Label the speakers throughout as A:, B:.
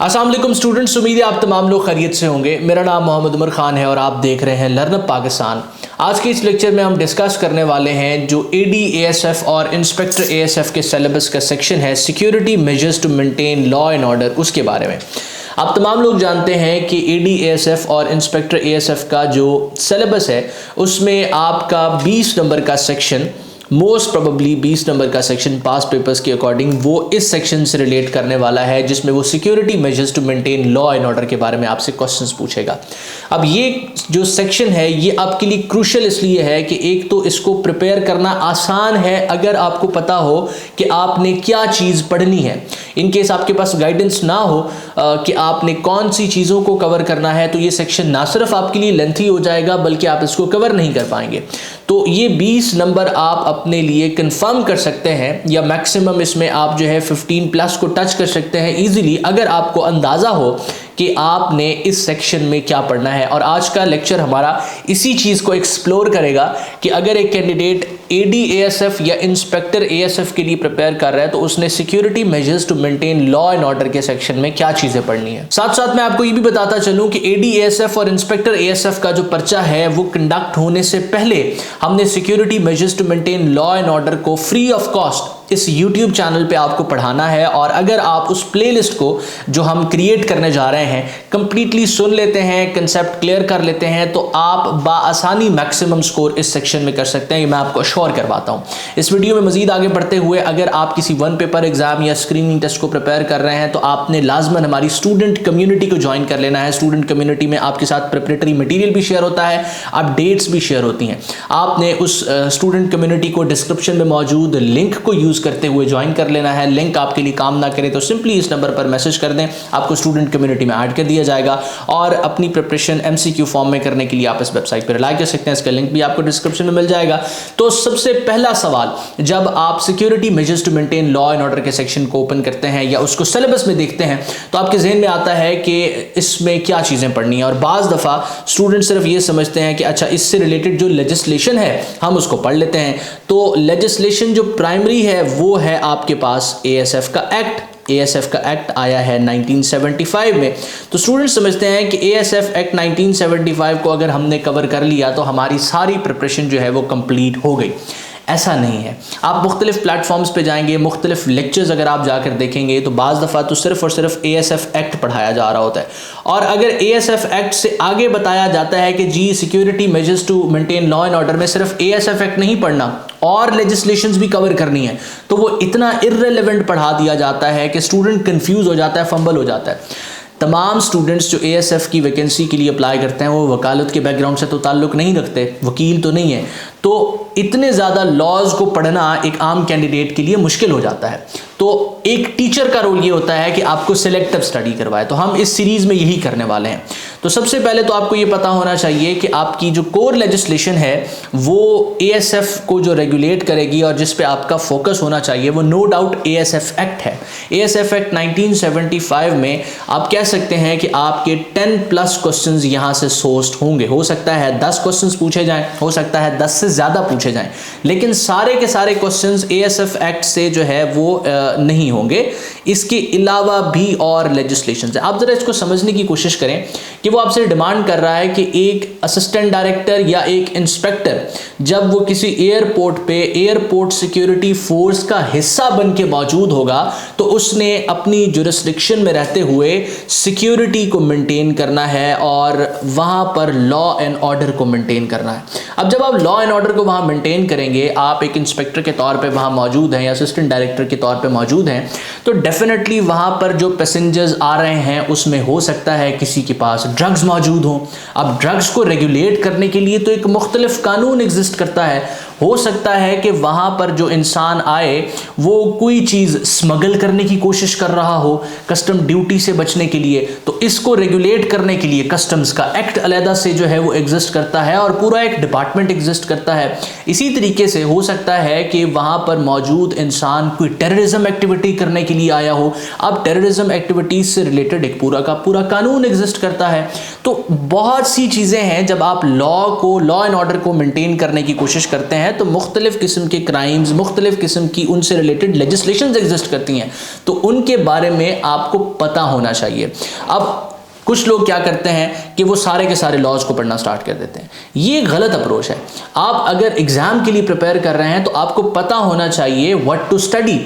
A: अस्सलाम वालेकुम स्टूडेंट्स, उम्मीद है आप तमाम लोग खैरियत से होंगे। मेरा नाम मोहम्मद उमर खान है और आप देख रहे हैं लर्नअप पाकिस्तान। आज के इस लेक्चर में हम डिस्कस करने वाले हैं जो AD/ASF और इंस्पेक्टर ASF के सिलेबस का सेक्शन है security measures to maintain law and order, उसके बारे में। आप तमाम लोग जानते हैं कि AD/ASF और इंस्पेक्टर ASF का जो सिलेबस है उसमें आपका 20 नंबर का सेक्शन, मोस्ट प्रोबेबली 20 नंबर का सेक्शन पास पेपर्स के अकॉर्डिंग वो इस सेक्शन से रिलेट करने वाला है, जिसमें वो security measures to maintain law and order के बारे में आपसे क्वेश्चंस पूछेगा। अब ये जो सेक्शन है ये आपके लिए क्रूशियल इसलिए है कि एक तो इसको प्रिपेयर करना आसान है अगर आपको पता हो कि आपने क्या चीज़ पढ़नी है। इन केस आपके पास गाइडेंस ना हो कि आपने कौन सी चीज़ों को कवर करना है तो ये सेक्शन ना सिर्फ आपके लिए लेंथी हो जाएगा बल्कि आप इसको कवर नहीं कर पाएंगे। तो ये 20 नंबर आप अपने लिए कंफर्म कर सकते हैं या मैक्सिमम इसमें आप जो है 15 प्लस को टच कर सकते हैं इजीली, अगर आपको अंदाज़ा हो कि आपने इस सेक्शन में क्या पढ़ना है। और आज का लेक्चर हमारा इसी चीज़ को एक्सप्लोर करेगा कि अगर एक कैंडिडेट AD/ASF या इंस्पेक्टर ASF के लिए प्रिपेयर कर रहा है तो उसने security measures to maintain law and order के सेक्शन में क्या चीज़ें पढ़नी है। साथ साथ मैं आपको ये भी बताता चलूँ कि AD/ASF और इंस्पेक्टर ASF का जो पर्चा है वो कंडक्ट होने से पहले हमने security measures to maintain law and order को फ्री ऑफ कॉस्ट इस YouTube चैनल पे आपको पढ़ाना है। और अगर आप उस प्लेलिस्ट को जो हम क्रिएट करने जा रहे हैं कंप्लीटली सुन लेते हैं, कंसेप्ट क्लियर कर लेते हैं, तो आप बाआसानी मैक्सिमम स्कोर इस सेक्शन में कर सकते हैं, ये मैं आपको अश्योर करवाता हूँ। इस वीडियो में मजीद आगे बढ़ते हुए अगर आप किसी वन पेपर एग्जाम या स्क्रीनिंग टेस्ट को प्रिपेयर कर रहे हैं तो आपने लाजमन हमारी स्टूडेंट कम्युनिटी को ज्वाइन कर लेना है। स्टूडेंट कम्युनिटी में आपके साथ प्रिपरेटरी मटीरियल भी शेयर होता है, अपडेट्स भी शेयर होती हैं। आपने उस स्टूडेंट कम्युनिटी को डिस्क्रिप्शन में मौजूद लिंक को यूज करते हुए ज्वाइन कर लेना है। लिंक आपके लिए काम ना करे तो सिंपली इस नंबर पर मैसेज कर दें, आपको स्टूडेंट कम्युनिटी में ऐड कर दिया जाएगा। और अपनी प्रिपरेशन MCQ फॉर्म में करने के लिए आप इस वेबसाइट पर रिलाई कर सकते हैं, इसका लिंक भी आपको डिस्क्रिप्शन में मिल जाएगा। तो सबसे पहला सवाल, जब आप security measures to maintain law and order के सेक्शन को ओपन करते हैं या उसको सिलेबस में देखते हैं तो आपके जहन में आता है कि इसमें क्या चीजें पढ़नी है। और बाज दफा स्टूडेंट सिर्फ ये समझते हैं कि अच्छा इससे रिलेटेड जो लेजिस्लेशन है हम उसको पढ़ लेते हैं। तो लेजिस्लेशन जो प्राइमरी है वो है आपके पास ASF का एक्ट। ASF का एक्ट आया है 1975 में। तो स्टूडेंट समझते हैं कि ASF एक्ट 1975 को अगर हमने कवर कर लिया तो हमारी सारी प्रिपरेशन जो है वो कंप्लीट हो गई। ऐसा नहीं है। आप मुख्तलिफ प्लेटफॉर्म्स पे जाएंगे, मुख्तलिफ लेक्चर्स अगर आप जाकर देखेंगे तो बाज़ दफ़ा तो सिर्फ और सिर्फ ASF एक्ट पढ़ाया जा रहा होता है। और अगर ASF एक्ट से आगे बताया जाता है कि जी security measures to maintain law and order में सिर्फ ASF एक्ट नहीं पढ़ना और लेजिस्लेशंस भी कवर करनी है, तो वो इतना इर्रेलेवेंट पढ़ा दिया जाता है कि स्टूडेंट कंफ्यूज हो जाता है, फंबल हो जाता है। तमाम स्टूडेंट्स जो ASF की वैकेंसी के लिए अप्लाई करते हैं वो वकालत के बैकग्राउंड से तो ताल्लुक़ नहीं रखते, वकील तो नहीं है, तो इतने ज़्यादा लॉज को पढ़ना एक आम कैंडिडेट के लिए मुश्किल हो जाता है। तो एक टीचर का रोल ये होता है कि आपको सिलेक्टिव स्टडी करवाए, तो हम इस सीरीज़ में यही करने वाले हैं। तो सबसे पहले तो आपको ये पता होना चाहिए कि आपकी जो कोर लेजिस्लेशन है वो ASF को जो रेगुलेट करेगी और जिस पे आपका फोकस होना चाहिए वो नो डाउट ASF एक्ट है। ASF एक्ट 1975 में आप कह सकते हैं कि आपके 10 प्लस क्वेश्चंस यहाँ से सोर्स्ड होंगे। हो सकता है 10 क्वेश्चंस पूछे जाएं, हो सकता है 10 से ज़्यादा पूछे जाएं, लेकिन सारे के सारे क्वेश्चंस ASF एक्ट से जो है वो नहीं होंगे। इसके अलावा भी और लेजिस्लेशन है। आप ज़रा इसको समझने की कोशिश करें कि वो आपसे डिमांड कर रहा है कि एक असिस्टेंट डायरेक्टर या एक इंस्पेक्टर जब वो किसी एयरपोर्ट पे एयरपोर्ट सिक्योरिटी फोर्स का हिस्सा बन के मौजूद होगा तो उसने अपनी जुरिस्डिक्शन में रहते हुए सिक्योरिटी को मेंटेन करना है और वहाँ पर लॉ एंड ऑर्डर को मेंटेन करना है। अब जब आप लॉ एंड ऑर्डर को वहाँ मेंटेन करेंगे, आप एक इंस्पेक्टर के तौर पर वहाँ मौजूद हैं या असिस्टेंट डायरेक्टर के तौर पर मौजूद हैं, तो डेफिनेटली वहाँ पर जो पैसेंजर्स आ रहे हैं उसमें हो सकता है किसी के पास ड्रग्स मौजूद हो। अब ड्रग्स को रेगुलेट करने के लिए तो एक मुख्तलिफ कानून एग्जिस्ट करता है। हो सकता है कि वहाँ पर जो इंसान आए वो कोई चीज़ स्मगल करने की कोशिश कर रहा हो कस्टम ड्यूटी से बचने के लिए, तो इसको रेगुलेट करने के लिए कस्टम्स का एक्ट अलहदा से जो है वो एग्जिस्ट करता है और पूरा एक डिपार्टमेंट एग्जिस्ट करता है। इसी तरीके से हो सकता है कि वहाँ पर मौजूद इंसान कोई टेररिज्म एक्टिविटी करने के लिए आया हो। अब टेररिज्म एक्टिविटीज से रिलेटेड एक पूरा का पूरा कानून एग्जिस्ट करता है। तो बहुत सी चीज़ें हैं, जब आप लॉ एंड ऑर्डर को मेंटेन करने की कोशिश करते हैं हैं तो मुख्तलिफ किस्म के क्राइम्स, मुख्तलिफ किस्म की उनसे रिलेटेड लेजिस्लेशंस एग्जिस्ट करती हैं, तो उनके बारे में आपको पता होना चाहिए। अब कुछ लोग क्या करते हैं कि वो सारे के सारे लॉज को पढ़ना स्टार्ट कर देते हैं। ये गलत अप्रोच है। आप अगर एग्जाम के लिए प्रिपेयर कर रहे हैं तो आपको पता होना चाहिए what to study.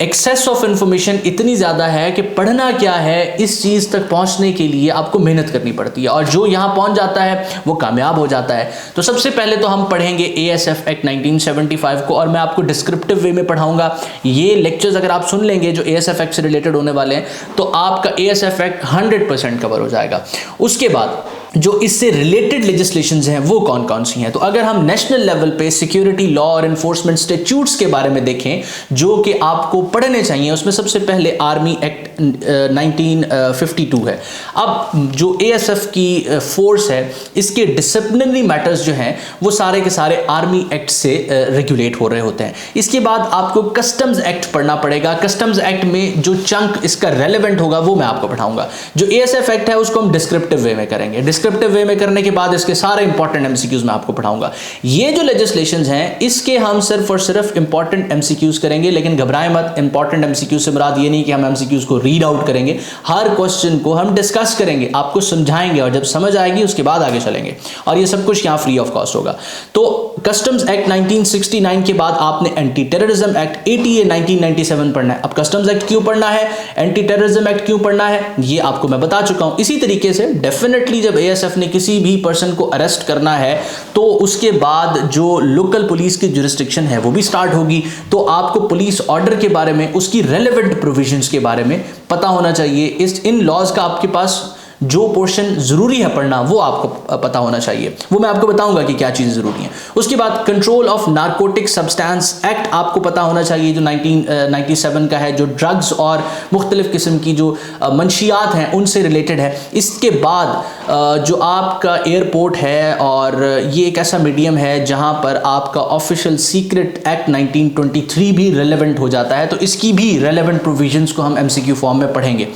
A: Excess of information इतनी ज़्यादा है कि पढ़ना क्या है इस चीज़ तक पहुंचने के लिए आपको मेहनत करनी पड़ती है, और जो यहाँ पहुंच जाता है वो कामयाब हो जाता है। तो सबसे पहले तो हम पढ़ेंगे ASF एक्ट 1975 को, और मैं आपको डिस्क्रिप्टिव वे में पढ़ाऊंगा। ये लेक्चर्स अगर आप सुन लेंगे जो ASF एक्ट से रिलेटेड होने वाले हैं तो आपका ASF एक्ट 100% कवर हो जाएगा। उसके बाद जो इससे रिलेटेड लेजिस्लेशंस हैं वो कौन कौन सी हैं, तो अगर हम नेशनल लेवल पे सिक्योरिटी लॉ और एनफोर्समेंट स्टैट्यूट्स के बारे में देखें जो कि आपको पढ़ने चाहिए, उसमें सबसे पहले आर्मी एक्ट 1952 है। अब जो ASF की फोर्स है इसके डिसिप्लिनरी मैटर्स जो हैं वो सारे के सारे आर्मी एक्ट से रेगुलेट हो रहे होते हैं। इसके बाद आपको कस्टम्स एक्ट पढ़ना पड़ेगा। कस्टम्स एक्ट में जो चंक इसका रेलेवेंट होगा वो मैं आपको पढ़ाऊंगा। जो ASF एक्ट है उसको हम डिस्क्रिप्टिव वे में करेंगे। डिस्क्रिप्टिव वे में करने के बाद इसके सारे इंपॉर्टेंट MCQs मैं आपको पढ़ाऊंगा। ये जो लेजिस्लेशंस हैं इसके हम सिर्फ और सिर्फ इंपॉर्टेंट MCQs करेंगे, लेकिन घबराएं मत, इंपॉर्टेंट MCQ से मुराद ये नहीं कि हम MCQs को रीड आउट करेंगे, हर क्वेश्चन को हम डिस्कस करेंगे, आपको समझाएंगे, और जब समझ आएगी उसके बाद आगे चलेंगे, और ये सब कुछ यहाँ फ्री ऑफ कॉस्ट होगा। तो कस्टम्स एक्ट 1969 के बाद आपने एंटी टेररिज्म एक्ट ATA 1997 पढ़ना है। अब कस्टम्स एक्ट क्यों पढ़ना है, एंटी टेररिज्म एक्ट क्यों पढ़ना है, ये आपको मैं बता चुका हूं। इसी तरीके से डेफिनेटली जब ASF ने किसी भी पर्सन को अरेस्ट करना है तो उसके बाद जो लोकल पुलिस की जुरिस्डिक्शन है वो भी स्टार्ट होगी, तो आपको पुलिस ऑर्डर के बारे में, उसकी रेलेवेंट प्रोविजंस के बारे में पता होना चाहिए। इन लॉज का आपके पास जो पोर्शन जरूरी है पढ़ना वो आपको पता होना चाहिए, वो मैं आपको बताऊंगा कि क्या चीजें जरूरी हैं। उसके बाद control of narcotic substance act आपको पता होना चाहिए जो 1997 का है, जो ड्रग्स और मुख्तलिफ किस्म की जो मंशियात हैं उनसे रिलेटेड है। इसके बाद जो आपका एयरपोर्ट है, और ये एक ऐसा मीडियम है जहां पर आपका ऑफिशियल सीक्रेट एक्ट 1923 भी रेलेवेंट हो जाता है, तो इसकी भी रेलेवेंट प्रोविजंस को हम MCQ फॉर्म में पढ़ेंगे।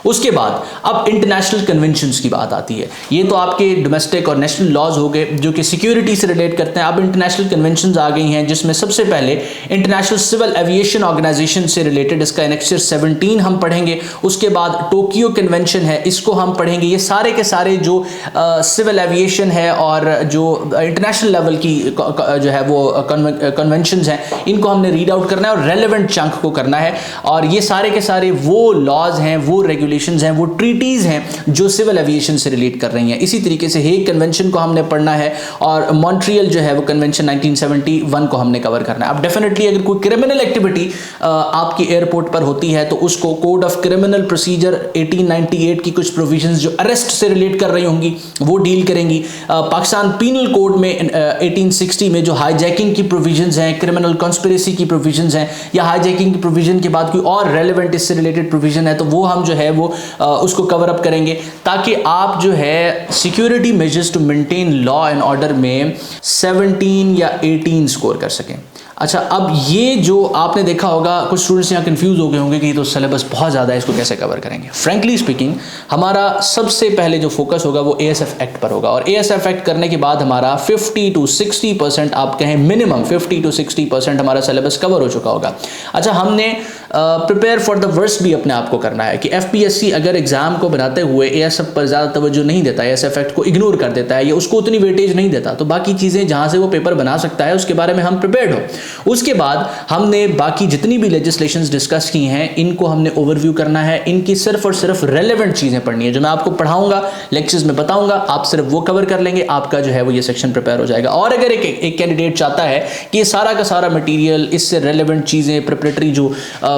A: उसके बाद अब इंटरनेशनल कन्वेंशंस की बात आती है। ये तो आपके डोमेस्टिक और नेशनल लॉज हो गए जो कि सिक्योरिटी से रिलेट करते हैं। अब इंटरनेशनल कन्वेंशंस आ गई हैं जिसमें सबसे पहले इंटरनेशनल सिविल एविएशन ऑर्गेनाइजेशन से रिलेटेड इसका एनेक्सर 17 हम पढ़ेंगे। उसके बाद टोक्यो कन्वेंशन है, इसको हम पढ़ेंगे। ये सारे के सारे जो सिविल एविएशन है और जो इंटरनेशनल लेवल की जो है वो कन्वेंशंस हैं, इनको हमने रीड आउट करना है और रेलेवेंट चंक को करना है। और ये सारे के सारे वो लॉज हैं, वो रेगुलेशंस हैं, वो ट्रीटीज हैं जो सिविल एविएशन से रिलेट कर रही हैं। इसी तरीके से हेग कन्वेंशन को हमने पढ़ना है, और मॉन्ट्रियल जो है वो कन्वेंशन 1971 को हमने कवर करना है। अब डेफिनेटली अगर कोई क्रिमिनल एक्टिविटी आपकी एयरपोर्ट पर होती है तो उसको कोड ऑफ क्रिमिनल प्रोसीजर 1898 की कुछ प्रोविजंस जो अरेस्ट से रिलेट कर रही होंगी वो डील करेंगी। पाकिस्तान पीनल कोड में 1860 में जो हाईजैकिंग की प्रोविजंस हैं, क्रिमिनल कॉन्स्पिरेसी की प्रोविजंस हैं, या हाईजैकिंग की प्रोविजन के बाद कोई और रेलेवेंट इससे रिलेटेड प्रोविजन है तो वो हम जो है वो उसको कवर अप करेंगे, ताकि आप जो है security measures to maintain law and order में 17 या 18 स्कोर कर सकें। अच्छा, अब ये जो आपने देखा होगा कुछ स्टूडेंट्स यहाँ कंफ्यूज हो गए होंगे कि ये तो सिलेबस बहुत ज़्यादा है, इसको कैसे कवर करेंगे। फ्रैंकली स्पीकिंग हमारा सबसे पहले जो फोकस होगा वो ASF एक्ट पर होगा, और ASF एक्ट करने के बाद हमारा 50 to 60%, आप कहें मिनिमम 50 to 60% हमारा सिलेबस कवर हो चुका होगा। अच्छा, हमने प्रिपेयर फॉर द वर्स्ट भी अपने आप को करना है कि FPSC अगर एग्जाम को बनाते हुए ASF पर ज़्यादा तवज्जो नहीं देता, ASF एक्ट को इग्नोर कर देता है या उसको उतनी वेटेज नहीं देता, तो बाकी चीज़ें जहाँ से वो पेपर बना सकता है उसके बारे में हम प्रिपेयर्ड हो। उसके बाद हमने बाकी जितनी भी लेजिस्लेशंस डिस्कस की हैं इनको हमने ओवरव्यू करना है, इनकी सिर्फ और सिर्फ रेलेवेंट चीज़ें पढ़नी है। जो मैं आपको पढ़ाऊंगा, लेक्चर्स में बताऊंगा, आप सिर्फ वो कवर कर लेंगे, आपका जो है वो ये सेक्शन प्रिपेयर हो जाएगा। और अगर एक कैंडिडेट चाहता है कि ये सारा का सारा मटीरियल, इससे रेलेवेंट चीज़ें, प्रिपरेटरी जो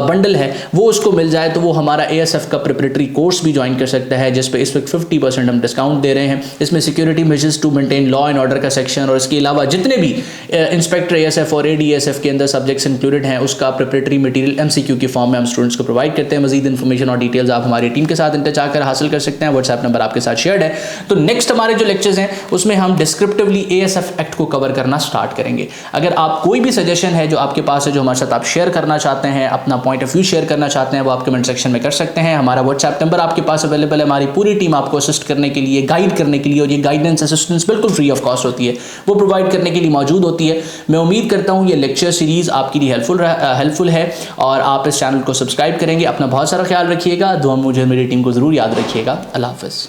A: बंडल है वो उसको मिल जाए, तो वो हमारा ASF का प्रिपरेटरी कोर्स भी ज्वाइन कर सकता है, जिस पे इस वक्त 50% हम डिस्काउंट दे रहे हैं। इसमें security measures to maintain law and order का सेक्शन, और इसके अलावा जितने भी इंस्पेक्टर ASF और ADSF के अंदर सब्जेक्ट्स इंक्लूडेड हैं उसका प्रिपरेटरी मटेरियल MCQ के फॉर्म में हम स्टूडेंट्स को प्रोवाइड करते हैं। मजीद इन्फॉर्मेशन और डिटेल्स आप हमारी टीम के साथ इन टच आकर हासिल कर सकते हैं, व्हाट्सएप नंबर आपके साथ शेयर्ड है। तो नेक्स्ट हमारे जो लेक्चर्स हैं उसमें हम डिस्क्रिप्टिवली ASF एक्ट को कवर करना स्टार्ट करेंगे। अगर आप कोई भी सजेशन है जो आपके पास है, जो हमारे साथ आप शेयर करना चाहते हैं, अपना पॉइंट ऑफ व्यू शेयर करना चाहते हैं वो आप कमेंट सेक्शन में कर सकते हैं। हमारा व्हाट्सएप नंबर आपके पास अवेलेबल है। हमारी पूरी टीम आपको असिस्ट करने के लिए, गाइड करने के लिए, और ये गाइडेंस असिस्टेंस बिल्कुल फ्री ऑफ कॉस्ट होती है, वो प्रोवाइड करने के लिए मौजूद होती है। मैं उम्मीद करता हूँ ये लेक्चर सीरीज़ आपके लिए हेल्पफुल है और आप इस चैनल को सब्सक्राइब करेंगे। अपना बहुत सारा ख्याल रखिएगा। दुआ मुझे मेरी टीम को ज़रूर याद रखिएगा। अल्लाह हाफ़िज़।